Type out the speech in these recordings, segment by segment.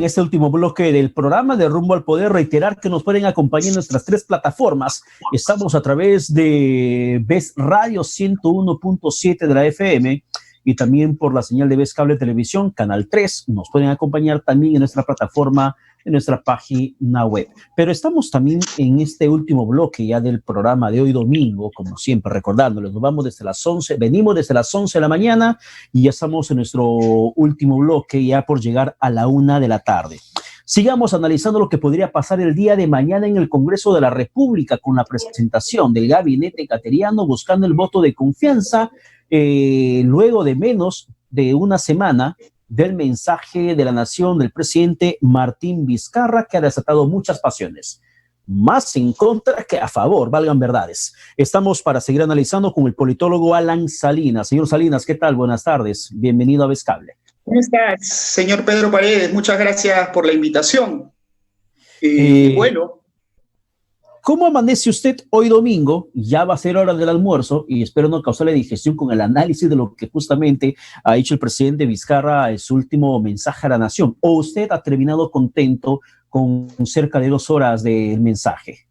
en este último bloque del programa de Rumbo al Poder. Reiterar que nos pueden acompañar en nuestras 3 plataformas. Estamos a través de Best Radio 101.7 de la FM y también por la señal de Best Cable Televisión, Canal 3. Nos pueden acompañar también en nuestra plataforma, en nuestra página web. Pero estamos también en este último bloque ya del programa de hoy domingo, como siempre recordándoles, nos vamos desde las 11, venimos desde las 11 de la mañana y ya estamos en nuestro último bloque ya por llegar a la 1 de la tarde. Sigamos analizando lo que podría pasar el día de mañana en el Congreso de la República con la presentación del gabinete cateriano buscando el voto de confianza luego de menos de una semana del mensaje de la nación del presidente Martín Vizcarra, que ha desatado muchas pasiones, más en contra que a favor, valgan verdades. Estamos para seguir analizando con el politólogo Alan Salinas. Señor Salinas, ¿qué tal? Buenas tardes, bienvenido a Vescable. ¿Cómo estás, señor Pedro Paredes? Muchas gracias por la invitación. Bueno. ¿Cómo amanece usted hoy domingo? Ya va a ser hora del almuerzo y espero no causarle digestión con el análisis de lo que justamente ha dicho el presidente Vizcarra en su último mensaje a la nación. ¿O usted ha terminado contento con cerca de 2 horas del mensaje?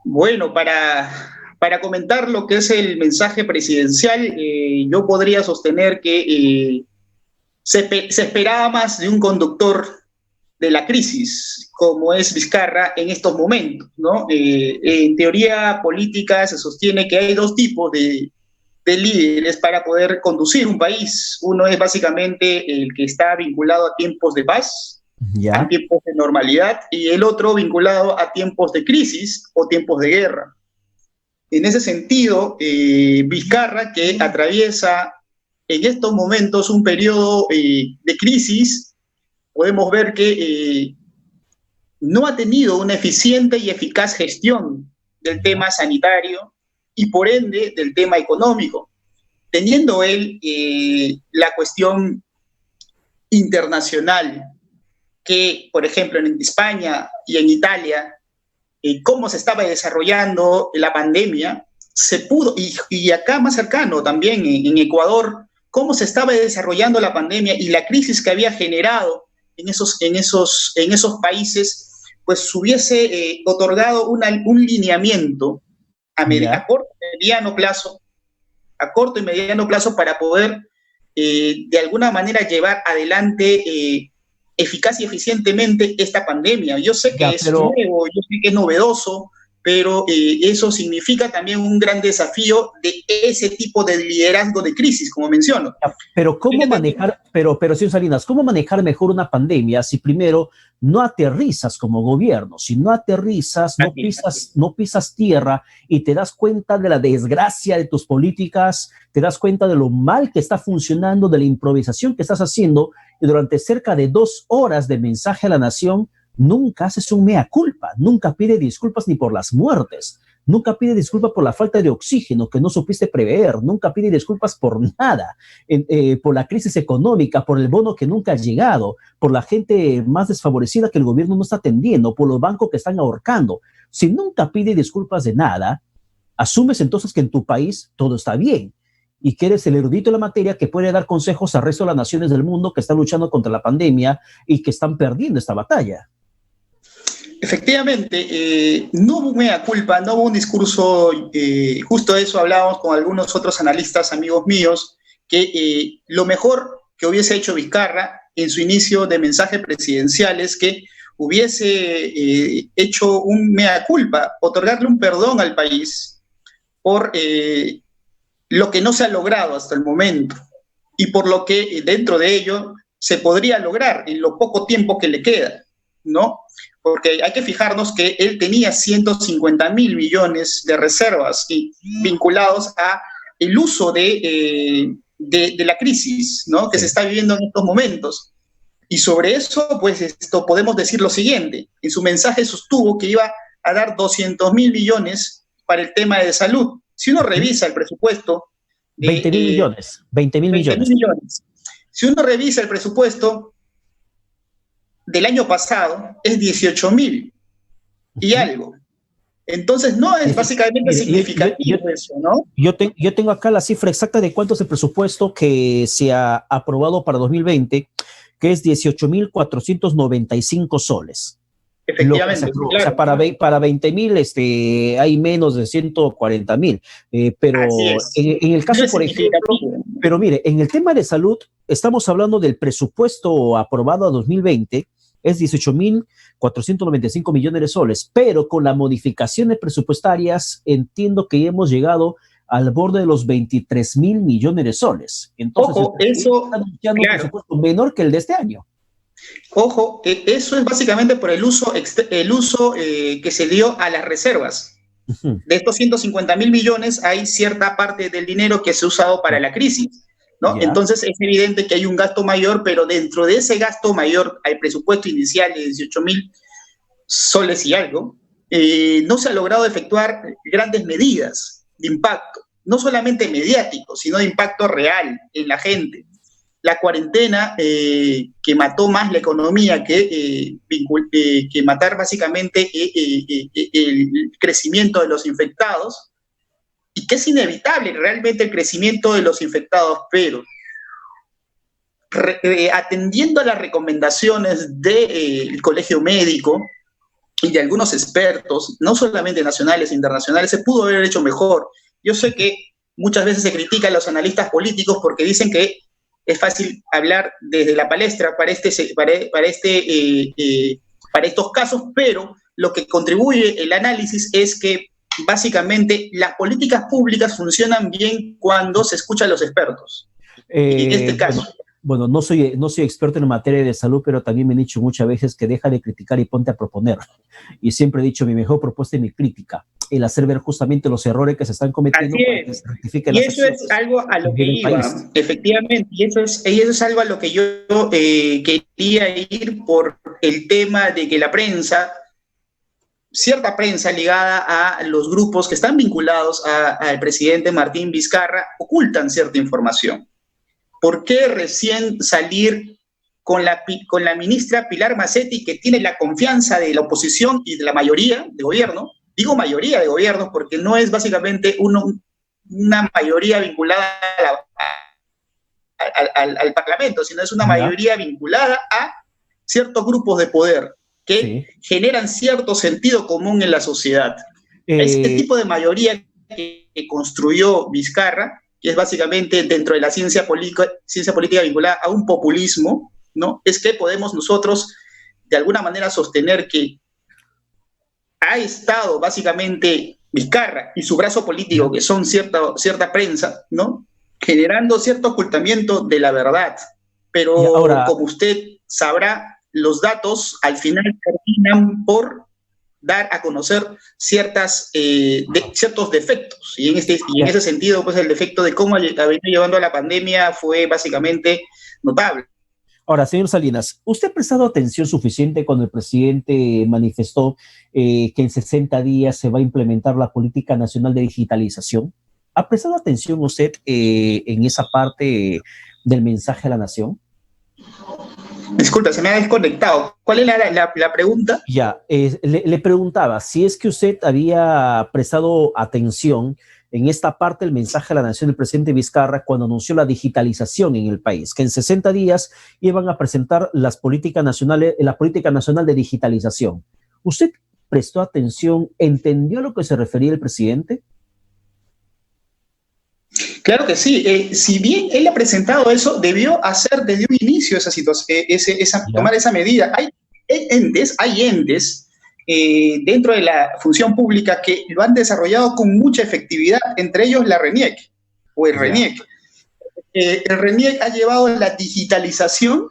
Bueno, para comentar lo que es el mensaje presidencial, yo podría sostener que se esperaba más de un conductor de la crisis, como es Vizcarra en estos momentos, ¿no? En teoría política se sostiene que hay 2 tipos de líderes para poder conducir un país. Uno es básicamente el que está vinculado a tiempos de paz, a tiempos de normalidad, y el otro vinculado a tiempos de crisis o tiempos de guerra. En ese sentido, Vizcarra, que atraviesa en estos momentos un periodo de crisis, podemos ver que no ha tenido una eficiente y eficaz gestión del tema sanitario y por ende del tema económico, teniendo él la cuestión internacional que, por ejemplo, en España y en Italia, cómo se estaba desarrollando la pandemia, se pudo, y acá más cercano también en Ecuador, cómo se estaba desarrollando la pandemia y la crisis que había generado en esos países, pues hubiese otorgado un lineamiento a corto y mediano plazo para poder de alguna manera llevar adelante eficaz y eficientemente esta pandemia. Yo sé que es nuevo, yo sé que es novedoso, pero eso significa también un gran desafío de ese tipo de liderazgo de crisis, como menciono. Pero ¿cómo manejar, señor Salinas, cómo manejar mejor una pandemia si primero no aterrizas como gobierno, si no aterrizas, no pisas tierra y te das cuenta de la desgracia de tus políticas, te das cuenta de lo mal que está funcionando, de la improvisación que estás haciendo, y durante cerca de 2 horas de mensaje a la nación, nunca haces un mea culpa, nunca pide disculpas ni por las muertes, nunca pide disculpas por la falta de oxígeno que no supiste prever, nunca pide disculpas por nada, por la crisis económica, por el bono que nunca ha llegado, por la gente más desfavorecida que el gobierno no está atendiendo, por los bancos que están ahorcando. Si nunca pide disculpas de nada, asumes entonces que en tu país todo está bien y que eres el erudito de la materia que puede dar consejos al resto de las naciones del mundo que están luchando contra la pandemia y que están perdiendo esta batalla. Efectivamente, no hubo mea culpa, no hubo un discurso, justo de eso hablábamos con algunos otros analistas, amigos míos, que lo mejor que hubiese hecho Vizcarra en su inicio de mensaje presidencial es que hubiese hecho un mea culpa, otorgarle un perdón al país por lo que no se ha logrado hasta el momento y por lo que dentro de ello se podría lograr en lo poco tiempo que le queda, ¿no? Porque hay que fijarnos que él tenía 150.000 millones de reservas vinculados a el uso de la crisis, ¿no? Que se está viviendo en estos momentos. Y sobre eso, pues podemos decir lo siguiente. En su mensaje sostuvo que iba a dar 200.000 millones para el tema de salud. Si uno revisa el presupuesto... 20.000 millones. Si uno revisa el presupuesto del año pasado, es 18.000 y algo. Entonces no es básicamente significativo eso, ¿no? Yo tengo acá la cifra exacta de cuánto es el presupuesto que se ha aprobado para 2020, que es 18.495 soles. Efectivamente, claro. O sea, para 20.000 hay menos de 140.000, pero en el caso, por ejemplo, pero mire, en el tema de salud, estamos hablando del presupuesto aprobado a 2020, es 18.495 millones de soles, pero con las modificaciones presupuestarias entiendo que hemos llegado al borde de los 23.000 millones de soles. Entonces, ojo, eso está anunciando un presupuesto menor que el de este año. Ojo, eso es básicamente por el uso que se dio a las reservas. De estos 150.000 millones hay cierta parte del dinero que se ha usado para la crisis, ¿no? Entonces es evidente que hay un gasto mayor, pero dentro de ese gasto mayor al presupuesto inicial de 18.000 soles y algo, no se ha logrado efectuar grandes medidas de impacto, no solamente mediático, sino de impacto real en la gente. La cuarentena que mató más la economía que matar básicamente el crecimiento de los infectados, y que es inevitable realmente el crecimiento de los infectados, pero atendiendo a las recomendaciones del Colegio Médico y de algunos expertos, no solamente nacionales e internacionales, se pudo haber hecho mejor. Yo sé que muchas veces se critica a los analistas políticos porque dicen que es fácil hablar desde la palestra para estos casos, pero lo que contribuye el análisis es que básicamente las políticas públicas funcionan bien cuando se escucha a los expertos. En este caso. Bueno, no soy experto en materia de salud, pero también me han dicho muchas veces que deja de criticar y ponte a proponer. Y siempre he dicho, mi mejor propuesta es mi crítica, el hacer ver justamente los errores que se están cometiendo para que se rectifiquen las acciones. Y eso es algo a lo que iba, efectivamente, y eso es algo a lo que yo quería ir por el tema de que la prensa, cierta prensa ligada a los grupos que están vinculados al presidente Martín Vizcarra, ocultan cierta información. ¿Por qué recién salir con la ministra Pilar Mazzetti, que tiene la confianza de la oposición y de la mayoría de gobierno? Digo mayoría de gobierno porque no es básicamente una mayoría vinculada al Parlamento, sino es una mayoría vinculada a ciertos grupos de poder que generan cierto sentido común en la sociedad. Este tipo de mayoría que construyó Vizcarra, que es básicamente dentro de la ciencia política vinculada a un populismo, ¿no? Es que podemos nosotros de alguna manera sostener que ha estado básicamente Vizcarra y su brazo político, que son cierta prensa, ¿no? Generando cierto ocultamiento de la verdad. Pero ahora, como usted sabrá, los datos al final terminan por dar a conocer ciertos defectos. Y en ese sentido, pues el defecto de cómo ha venido llevando a la pandemia fue básicamente notable. Ahora, señor Salinas, ¿usted ha prestado atención suficiente cuando el presidente manifestó que en 60 días se va a implementar la política nacional de digitalización? ¿Ha prestado atención usted en esa parte del mensaje a la nación? Disculpa, se me ha desconectado. ¿Cuál es la pregunta? Ya, le preguntaba si es que usted había prestado atención en esta parte del mensaje a la nación del presidente Vizcarra cuando anunció la digitalización en el país, que en 60 días iban a presentar la política nacional de digitalización. ¿Usted prestó atención, entendió a lo que se refería el presidente? Claro que sí. Si bien él ha presentado eso, debió hacer desde un inicio esa situación, tomar esa medida. Hay entes dentro de la función pública que lo han desarrollado con mucha efectividad, entre ellos la RENIEC o el RENIEC. El RENIEC ha llevado la digitalización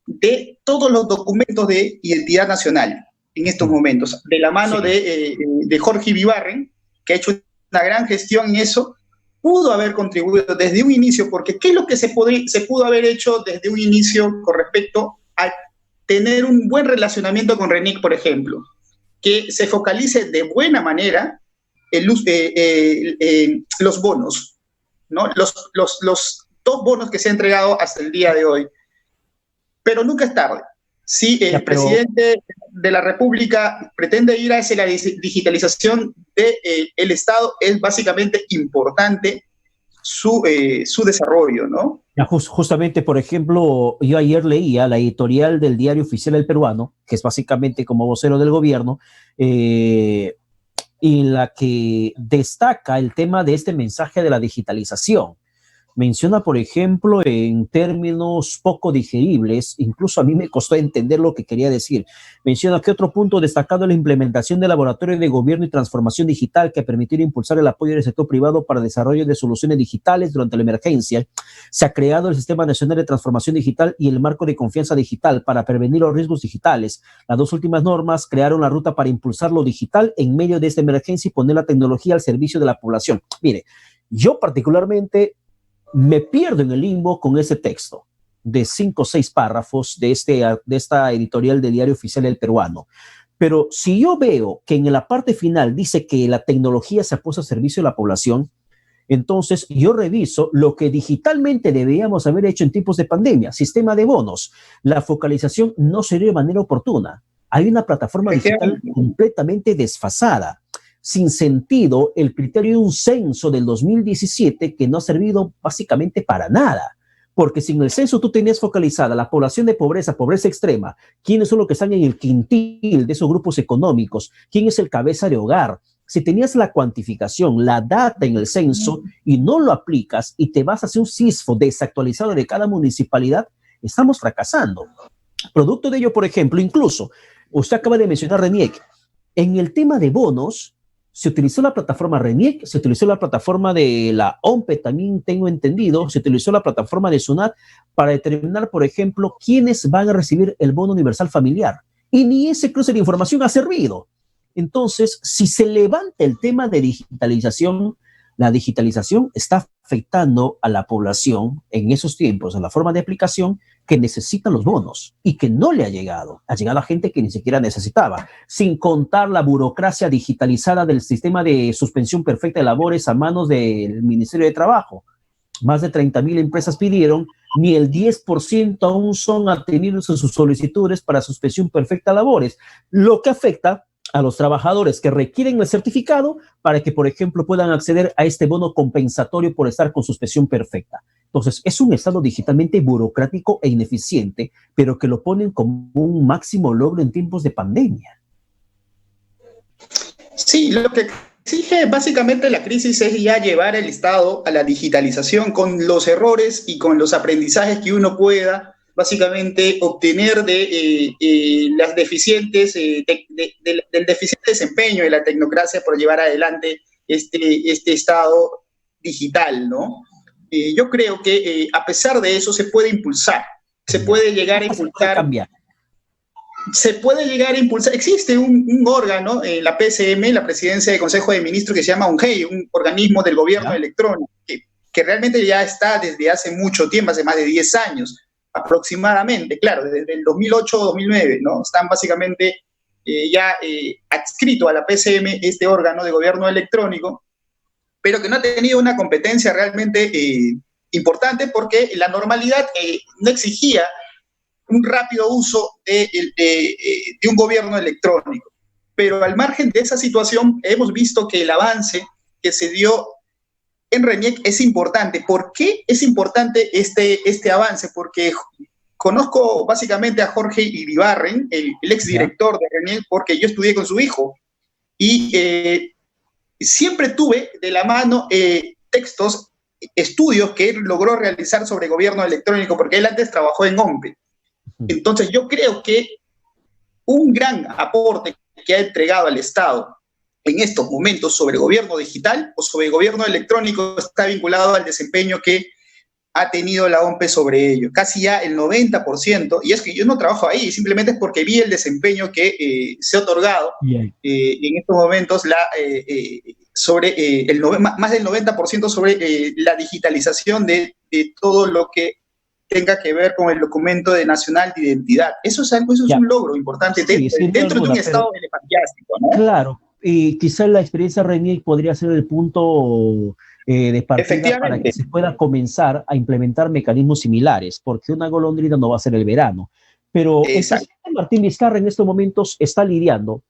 de todos los documentos de identidad nacional en estos momentos, de la mano de Jorge Vivarren, que ha hecho una gran gestión en eso. Pudo haber contribuido desde un inicio, porque ¿qué es lo que se pudo haber hecho desde un inicio con respecto a tener un buen relacionamiento con RENIEC, por ejemplo? Que se focalice de buena manera los bonos, ¿no? Los 2 bonos que se han entregado hasta el día de hoy. Pero nunca es tarde. Si el presidente de la República pretende ir hacia la digitalización del Estado, es básicamente importante su desarrollo, ¿no? Justamente, por ejemplo, yo ayer leía la editorial del Diario Oficial El Peruano, que es básicamente como vocero del gobierno, en la que destaca el tema de este mensaje de la digitalización. Menciona, por ejemplo, en términos poco digeribles, incluso a mí me costó entender lo que quería decir. Menciona que otro punto destacado es la implementación del laboratorio de gobierno y transformación digital que permitirá impulsar el apoyo del sector privado para el desarrollo de soluciones digitales durante la emergencia. Se ha creado el Sistema Nacional de Transformación Digital y el Marco de Confianza Digital para prevenir los riesgos digitales. Las dos últimas normas crearon la ruta para impulsar lo digital en medio de esta emergencia y poner la tecnología al servicio de la población. Mire, yo particularmente me pierdo en el limbo con ese texto de 5 o 6 párrafos de esta editorial del Diario Oficial El Peruano. Pero si yo veo que en la parte final dice que la tecnología se ha puesto a servicio de la población, entonces yo reviso lo que digitalmente deberíamos haber hecho en tiempos de pandemia, sistema de bonos. La focalización no se dio de manera oportuna. Hay una plataforma digital completamente desfasada. Sin sentido el criterio de un censo del 2017 que no ha servido básicamente para nada. Porque si en el censo tú tenías focalizada la población de pobreza, pobreza extrema, quiénes son los que están en el quintil de esos grupos económicos, quién es el cabeza de hogar, si tenías la cuantificación, la data en el censo y no lo aplicas y te vas a hacer un CISFO desactualizado de cada municipalidad, estamos fracasando. Producto de ello, por ejemplo, incluso, usted acaba de mencionar RENIEC, en el tema de bonos, se utilizó la plataforma RENIEC, se utilizó la plataforma de la OMPE, también tengo entendido, se utilizó la plataforma de SUNAT para determinar, por ejemplo, quiénes van a recibir el bono universal familiar. Y ni ese cruce de información ha servido. Entonces, si se levanta el tema de digitalización, la digitalización está afectando a la población en esos tiempos, a la forma de aplicación que necesitan los bonos y que no le ha llegado a gente que ni siquiera necesitaba, sin contar la burocracia digitalizada del sistema de suspensión perfecta de labores a manos del Ministerio de Trabajo. Más de 30,000 empresas pidieron, ni el 10% aún son atendidos en sus solicitudes para suspensión perfecta de labores, lo que afecta a los trabajadores que requieren el certificado para que, por ejemplo, puedan acceder a este bono compensatorio por estar con suspensión perfecta. Entonces, es un Estado digitalmente burocrático e ineficiente, pero que lo ponen como un máximo logro en tiempos de pandemia. Sí, lo que exige básicamente la crisis es ya llevar el Estado a la digitalización con los errores y con los aprendizajes que uno pueda básicamente obtener de las deficientes, del deficiente desempeño de la tecnocracia por llevar adelante este Estado digital, ¿no? Yo creo que a pesar de eso se puede impulsar, se puede llegar a impulsar. Se puede llegar a impulsar. Existe un órgano en la PCM, la Presidencia del Consejo de Ministros, que se llama UNGEI, un organismo del gobierno electrónico, que realmente ya está desde hace mucho tiempo, hace más de 10 años aproximadamente, claro, desde el 2008-2009, ¿no? Están básicamente ya adscrito a la PCM, este órgano de gobierno electrónico, pero que no ha tenido una competencia realmente importante porque la normalidad no exigía un rápido uso de un gobierno electrónico. Pero al margen de esa situación, hemos visto que el avance que se dio en RENIEC es importante. ¿Por qué es importante este avance? Porque conozco básicamente a Jorge Iribarren, el exdirector de RENIEC, porque yo estudié con su hijo. Y siempre tuve de la mano textos, estudios que él logró realizar sobre gobierno electrónico, porque él antes trabajó en OMPE. Entonces yo creo que un gran aporte que ha entregado al Estado en estos momentos sobre gobierno digital o sobre gobierno electrónico está vinculado al desempeño que ha tenido la OMPE sobre ello. Casi ya el 90%, y es que yo no trabajo ahí, simplemente es porque vi el desempeño que se ha otorgado en estos momentos sobre más del 90% sobre la digitalización de todo lo que tenga que ver con el documento de nacional de identidad. Eso es un logro importante dentro de un estado elefantiástico, ¿no? Claro, y quizás la experiencia RENIEC podría ser el punto de partida para que se pueda comenzar a implementar mecanismos similares, porque una golondrina no va a ser el verano. Pero el presidente Martín Vizcarra en estos momentos está lidiando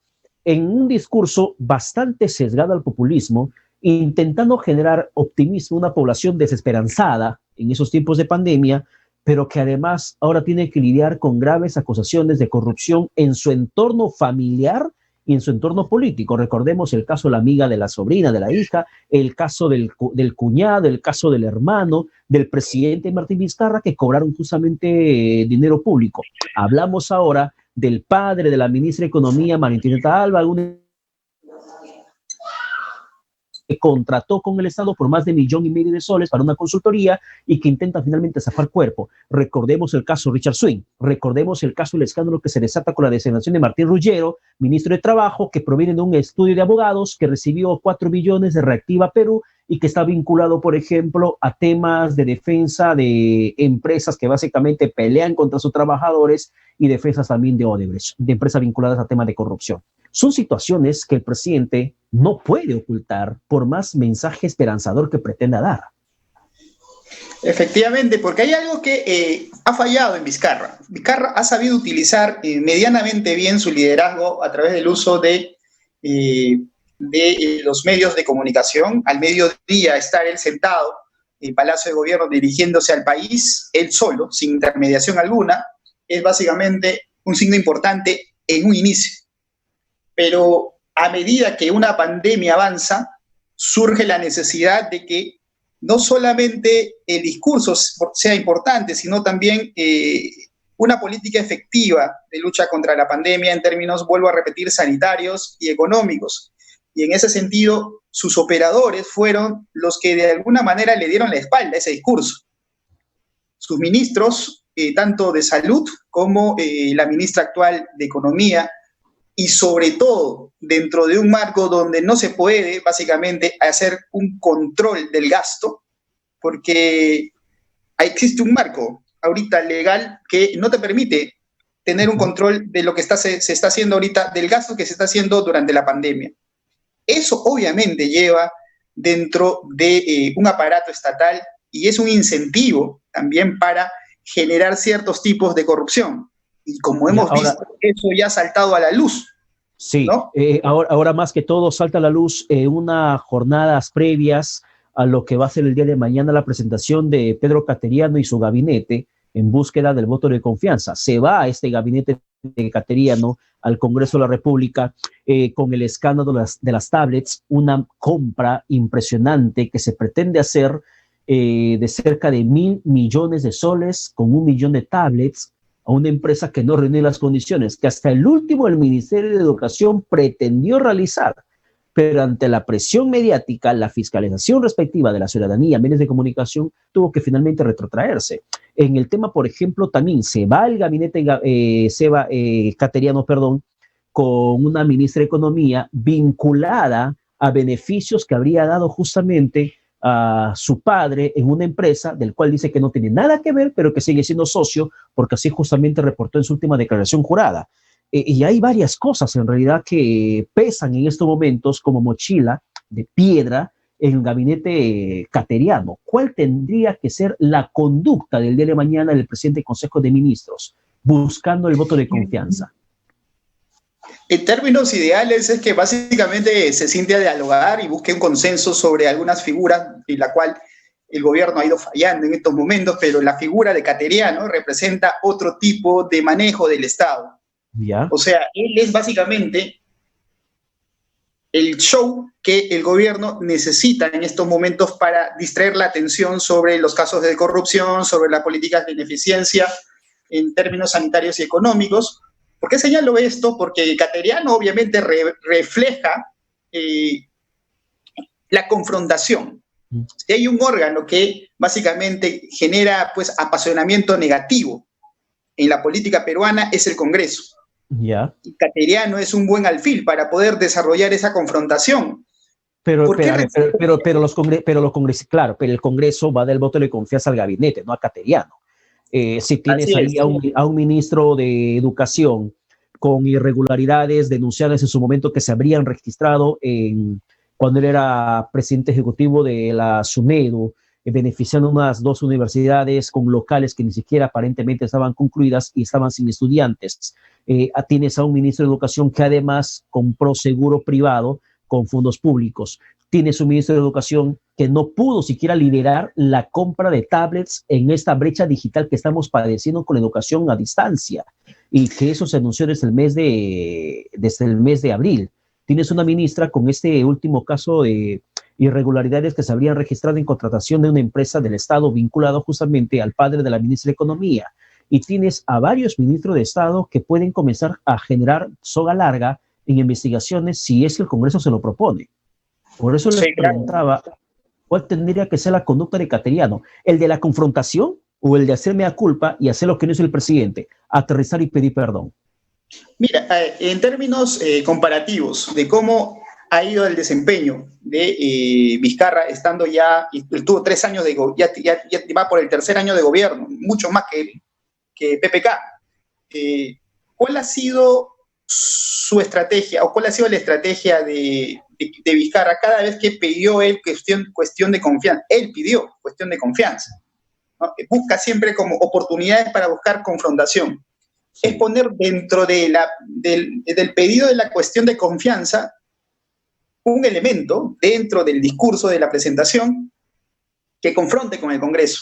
en un discurso bastante sesgado al populismo, intentando generar optimismo, una población desesperanzada, en esos tiempos de pandemia, pero que además ahora tiene que lidiar con graves acusaciones de corrupción en su entorno familiar y en su entorno político. Recordemos el caso de la amiga de la sobrina, de la hija, el caso del cuñado, el caso del hermano, del presidente Martín Vizcarra, que cobraron justamente dinero público. Hablamos ahora del padre de la ministra de Economía, María Antonieta Alba, que contrató con el Estado por más de 1,5 millones de soles para una consultoría y que intenta finalmente zafar cuerpo. Recordemos el caso Richard Swing, recordemos el caso del escándalo que se desata con la designación de Martín Ruggiero, ministro de Trabajo, que proviene de un estudio de abogados que recibió 4 millones de Reactiva Perú y que está vinculado, por ejemplo, a temas de defensa de empresas que básicamente pelean contra sus trabajadores y defensas también de Odebrecht, de empresas vinculadas a temas de corrupción. Son situaciones que el presidente no puede ocultar por más mensaje esperanzador que pretenda dar. Efectivamente, porque hay algo que ha fallado en Vizcarra. Vizcarra ha sabido utilizar medianamente bien su liderazgo a través del uso de los medios de comunicación. Al mediodía estar él sentado en Palacio de Gobierno dirigiéndose al país, él solo, sin intermediación alguna, es básicamente un signo importante en un inicio. Pero a medida que una pandemia avanza, surge la necesidad de que no solamente el discurso sea importante, sino también una política efectiva de lucha contra la pandemia en términos, vuelvo a repetir, sanitarios y económicos. Y en ese sentido, sus operadores fueron los que de alguna manera le dieron la espalda a ese discurso. Sus ministros, tanto de salud como la ministra actual de Economía, y sobre todo dentro de un marco donde no se puede básicamente hacer un control del gasto, porque existe un marco ahorita legal que no te permite tener un control de lo que se está haciendo ahorita, del gasto que se está haciendo durante la pandemia. Eso obviamente lleva dentro de un aparato estatal y es un incentivo también para generar ciertos tipos de corrupción. Y como hemos visto, eso ya ha saltado a la luz. Sí, ¿no? Ahora más que todo salta a la luz unas jornadas previas a lo que va a ser el día de mañana la presentación de Pedro Cateriano y su gabinete en búsqueda del voto de confianza. Se va a este gabinete de Cateriano al Congreso de la República con el escándalo de las tablets, una compra impresionante que se pretende hacer de cerca de 1,000 millones de soles con 1 millón de tablets a una empresa que no reúne las condiciones, que hasta el último el Ministerio de Educación pretendió realizar, pero ante la presión mediática, la fiscalización respectiva de la ciudadanía, medios de comunicación, tuvo que finalmente retrotraerse. En el tema, por ejemplo, también se va el gabinete Cateriano, con una ministra de Economía vinculada a beneficios que habría dado justamente a su padre en una empresa del cual dice que no tiene nada que ver, pero que sigue siendo socio, porque así justamente reportó en su última declaración jurada. Y hay varias cosas en realidad que pesan en estos momentos como mochila de piedra en el gabinete Cateriano. ¿Cuál tendría que ser la conducta del día de mañana del presidente del Consejo de Ministros buscando el voto de confianza? En términos ideales es que básicamente se siente a dialogar y busque un consenso sobre algunas figuras en la cual el gobierno ha ido fallando en estos momentos, pero la figura de Cateriano representa otro tipo de manejo del Estado. ¿Ya? O sea, él es básicamente el show que el gobierno necesita en estos momentos para distraer la atención sobre los casos de corrupción, sobre las políticas de ineficiencia en términos sanitarios y económicos. ¿Por qué señalo esto? Porque Cateriano obviamente refleja la confrontación. Si hay un órgano que básicamente genera pues, apasionamiento negativo en la política peruana, es el Congreso. Yeah. Y Cateriano es un buen alfil para poder desarrollar esa confrontación. Pero el Congreso va a dar el voto de confianza al gabinete, no a Cateriano. Si tienes ahí a un ministro de Educación con irregularidades denunciadas en su momento que se habrían registrado cuando él era presidente ejecutivo de la SUNEDU, beneficiando unas 2 universidades con locales que ni siquiera aparentemente estaban concluidas y estaban sin estudiantes. Tienes a un ministro de Educación que además compró seguro privado con fondos públicos. Tienes un ministro de Educación que no pudo siquiera liderar la compra de tablets en esta brecha digital que estamos padeciendo con la educación a distancia, y que eso se anunció desde el mes de abril. Tienes una ministra con este último caso de irregularidades que se habrían registrado en contratación de una empresa del Estado vinculado justamente al padre de la ministra de Economía, y tienes a varios ministros de Estado que pueden comenzar a generar soga larga en investigaciones si es que el Congreso se lo propone. Por eso les preguntaba, ¿cuál tendría que ser la conducta de Cateriano? ¿El de la confrontación o el de hacer mea culpa y hacer lo que no hizo el presidente? Aterrizar y pedir perdón. Mira, en términos comparativos de cómo ha ido el desempeño de Vizcarra, estando ya, tuvo 3 años ya va por el tercer año de gobierno, mucho más que PPK. ¿Cuál ha sido su estrategia o cuál ha sido la estrategia de Vizcarra cada vez que pidió él cuestión de confianza? Él pidió cuestión de confianza, ¿no? Busca siempre como oportunidades para buscar confrontación. Sí. Es poner dentro del pedido de la cuestión de confianza un elemento dentro del discurso de la presentación que confronte con el Congreso.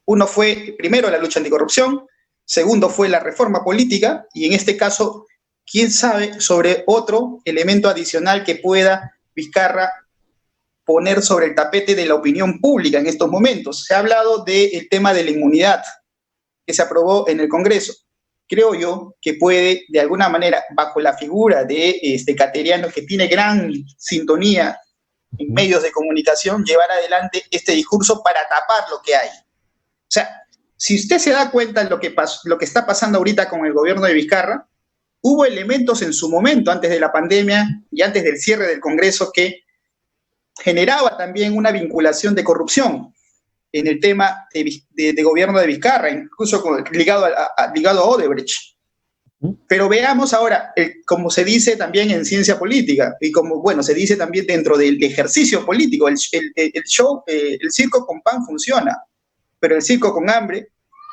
Uno fue, primero, la lucha anticorrupción, segundo fue la reforma política, y en este caso, quién sabe sobre otro elemento adicional que pueda Vizcarra poner sobre el tapete de la opinión pública en estos momentos. Se ha hablado del tema de la inmunidad que se aprobó en el Congreso. Creo yo que puede, de alguna manera, bajo la figura de Cateriano, que tiene gran sintonía en medios de comunicación, llevar adelante este discurso para tapar lo que hay. O sea, si usted se da cuenta de lo que está pasando ahorita con el gobierno de Vizcarra, hubo elementos en su momento, antes de la pandemia y antes del cierre del Congreso, que generaba también una vinculación de corrupción en el tema de gobierno de Vizcarra, incluso ligado a Odebrecht. Pero veamos ahora, como se dice también en ciencia política, y como, bueno, se dice también dentro del ejercicio político, el circo con pan funciona, pero el circo con hambre,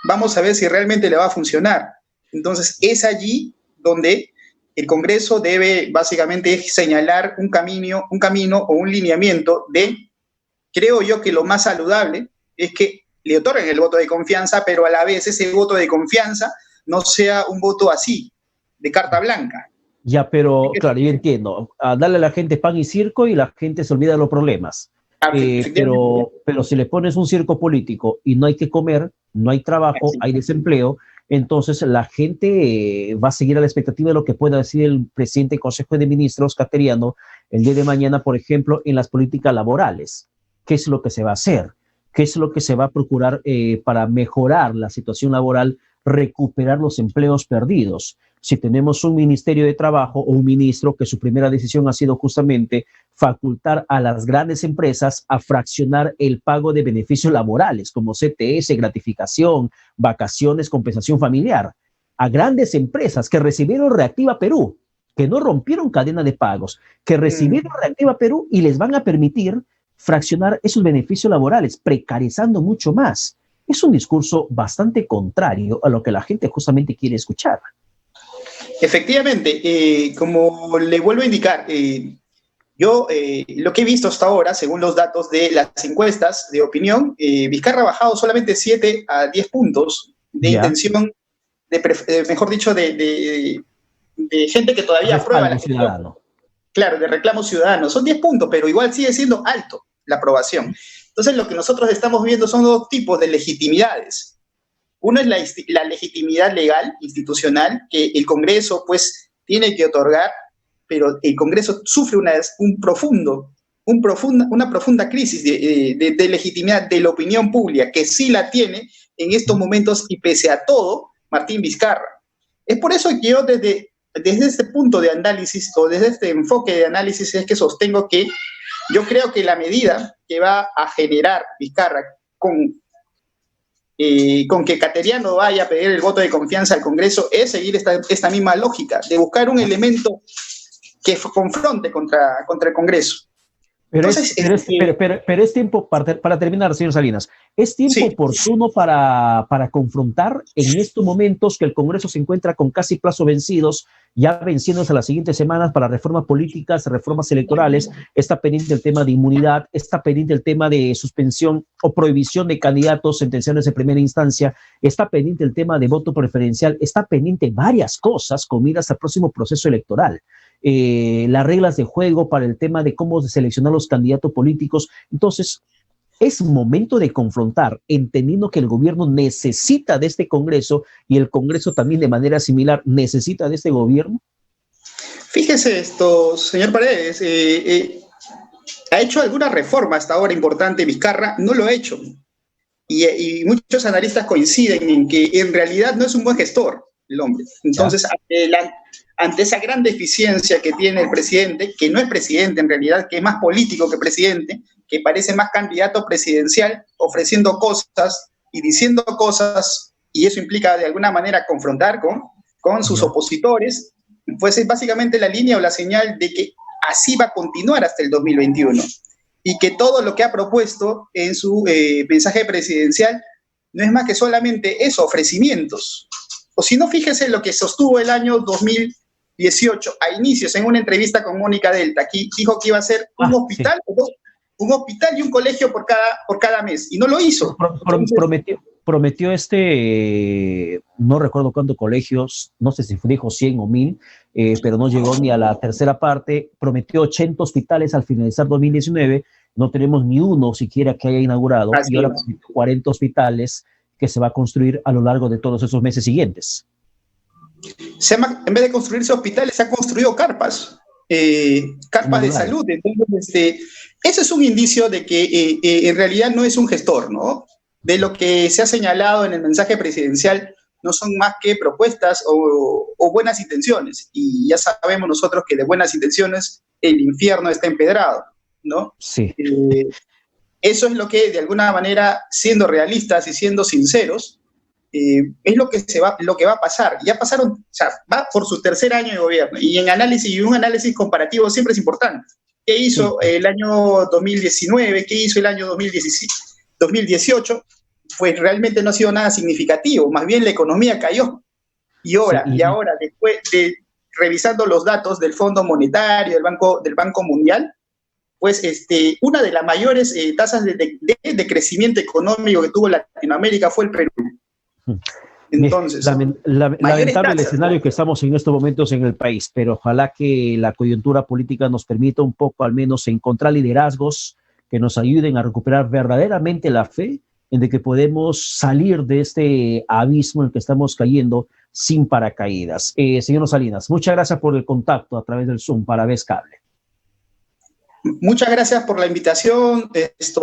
vamos a ver si realmente le va a funcionar. Entonces, es allí donde el Congreso debe básicamente señalar un camino o un lineamiento creo yo que lo más saludable es que le otorguen el voto de confianza, pero a la vez ese voto de confianza no sea un voto así, de carta blanca. Ya, pero claro, yo entiendo. Darle a la gente pan y circo y la gente se olvida de los problemas. Pero si le pones un circo político y no hay que comer, no hay trabajo, hay desempleo, entonces la gente va a seguir a la expectativa de lo que pueda decir el presidente del Consejo de Ministros, Cateriano, el día de mañana, por ejemplo, en las políticas laborales. ¿Qué es lo que se va a hacer? ¿Qué es lo que se va a procurar para mejorar la situación laboral, recuperar los empleos perdidos? Si tenemos un Ministerio de Trabajo o un ministro que su primera decisión ha sido justamente facultar a las grandes empresas a fraccionar el pago de beneficios laborales, como CTS, gratificación, vacaciones, compensación familiar, a grandes empresas que recibieron Reactiva Perú, que no rompieron cadena de pagos, que recibieron Reactiva Perú y les van a permitir fraccionar esos beneficios laborales, precarizando mucho más. Es un discurso bastante contrario a lo que la gente justamente quiere escuchar. Efectivamente, como le vuelvo a indicar, yo lo que he visto hasta ahora, según los datos de las encuestas de opinión, Vizcarra ha bajado solamente 7 a 10 puntos de intención, mejor dicho, de gente que todavía aprueba la gestión. Claro, de reclamo ciudadano. Son 10 puntos, pero igual sigue siendo alto la aprobación. Entonces, lo que nosotros estamos viendo son 2 tipos de legitimidades. Uno es la legitimidad legal, institucional, que el Congreso, pues, tiene que otorgar, pero el Congreso sufre una profunda crisis de legitimidad de la opinión pública, que sí la tiene en estos momentos y pese a todo, Martín Vizcarra. Es por eso que yo desde este punto de análisis o desde este enfoque de análisis es que sostengo que yo creo que la medida que va a generar Vizcarra con que Cateriano vaya a pedir el voto de confianza al Congreso es seguir esta misma lógica de buscar un elemento que confronte contra el Congreso. Pero es tiempo, para terminar, señor Salinas, ¿es tiempo oportuno para confrontar en estos momentos que el Congreso se encuentra con casi plazo vencidos, ya venciéndose las siguientes semanas para reformas políticas, reformas electorales? Está pendiente el tema de inmunidad, está pendiente el tema de suspensión o prohibición de candidatos sentenciados de primera instancia, está pendiente el tema de voto preferencial, está pendiente varias cosas con miras al próximo proceso electoral. Las reglas de juego para el tema de cómo seleccionar los candidatos políticos. Entonces, es momento de confrontar, entendiendo que el gobierno necesita de este Congreso y el Congreso también de manera similar necesita de este gobierno. Fíjese esto, señor Paredes, ¿ha hecho alguna reforma hasta ahora importante Vizcarra? No lo ha hecho. Y muchos analistas coinciden en que en realidad no es un buen gestor el hombre. Entonces, ante esa gran deficiencia que tiene el presidente, que no es presidente en realidad, que es más político que presidente, que parece más candidato presidencial, ofreciendo cosas y diciendo cosas, y eso implica de alguna manera confrontar con sus opositores, pues es básicamente la línea o la señal de que así va a continuar hasta el 2021, y que todo lo que ha propuesto en su mensaje presidencial no es más que solamente eso, ofrecimientos. O si no, fíjese lo que sostuvo el año 2018, a inicios, en una entrevista con Mónica Delta. Aquí dijo que iba a ser un hospital, un hospital y un colegio por cada mes, y no lo hizo. Prometió no recuerdo cuántos colegios, no sé si dijo 100 o 1000, pero no llegó ni a la tercera parte. Prometió 80 hospitales al finalizar 2019, no tenemos ni uno siquiera que haya inaugurado, y ahora 40 hospitales que se va a construir a lo largo de todos esos meses siguientes. En vez de construirse hospitales, se han construido carpas de salud. Entonces, eso es un indicio de que en realidad no es un gestor, ¿no? De lo que se ha señalado en el mensaje presidencial no son más que propuestas o buenas intenciones. Y ya sabemos nosotros que de buenas intenciones el infierno está empedrado, ¿no? Sí. Eso es lo que, de alguna manera, siendo realistas y siendo sinceros, es lo que va a pasar. Ya pasaron, o sea, va por su tercer año de gobierno, y un análisis comparativo siempre es importante. ¿Qué hizo el año 2019? ¿Qué hizo el año 2018? Pues realmente no ha sido nada significativo, más bien la economía cayó. Y ahora, después de revisando los datos del Fondo Monetario, del Banco Mundial, pues una de las mayores tasas de crecimiento económico que tuvo Latinoamérica fue el Perú. Entonces, lamentable el escenario que estamos en estos momentos en el país, pero ojalá que la coyuntura política nos permita un poco, al menos, encontrar liderazgos que nos ayuden a recuperar verdaderamente la fe en de que podemos salir de este abismo en el que estamos cayendo sin paracaídas. Señor Salinas, muchas gracias por el contacto a través del Zoom para Vez Cable. Muchas gracias por la invitación,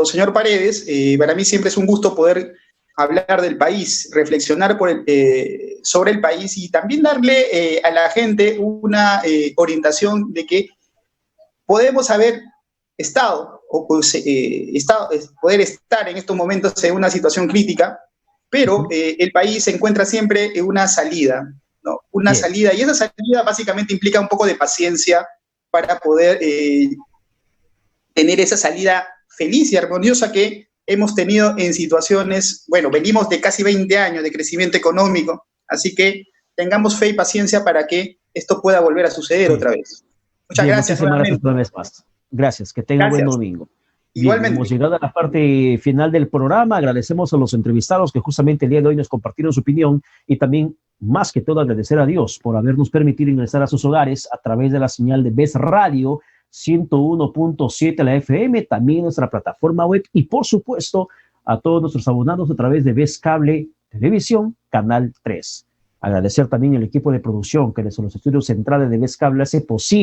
señor Paredes. Para mí siempre es un gusto poder hablar del país, reflexionar sobre el país, y también darle a la gente una orientación de que podemos haber poder estar en estos momentos en una situación crítica, pero el país se encuentra siempre en una salida, ¿no? Una salida, y esa salida básicamente implica un poco de paciencia para poder tener esa salida feliz y armoniosa que hemos tenido en situaciones, bueno, venimos de casi 20 años de crecimiento económico, así que tengamos fe y paciencia para que esto pueda volver a suceder otra vez. Muchas gracias. Gracias una vez más. Gracias, que tengan un buen domingo. Igualmente. Hemos llegado a la parte final del programa. Agradecemos a los entrevistados que justamente el día de hoy nos compartieron su opinión, y también, más que todo, agradecer a Dios por habernos permitido ingresar a sus hogares a través de la señal de Vez Radio 101.7 la FM, también nuestra plataforma web, y por supuesto a todos nuestros abonados a través de Vez Cable Televisión, Canal 3. Agradecer también al equipo de producción que desde los estudios centrales de Vez Cable hace posible